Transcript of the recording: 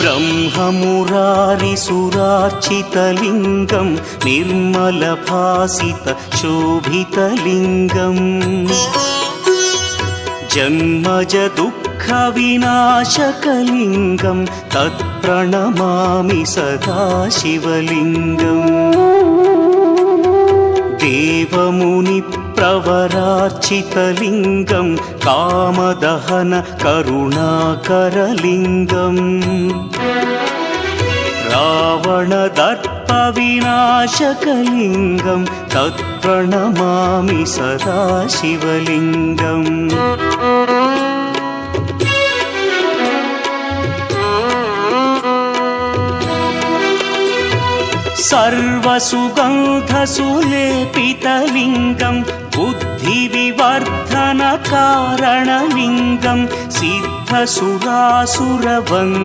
ब्रह्ममुरारिसुरार्चितलिङ्गं निर्मलभासितशोभितलिङ्गम् जन्मज दुःखविनाशकलिङ्गं तत्प्रणमामि सदा शिवलिङ्गम् देवमुनिप्रवरार्चितलिङ्गं कामदहन करुणाकरलिङ्गम् रावणदर्पविनाशकलिङ्गं तत्प्रणमामि सदा शिवलिङ्गम् सर्वसुगन्धसुलेपितलिङ्गं बुद्धिविवर्धनकारणलिङ्गं सिद्धसुरासुरवन्द्यं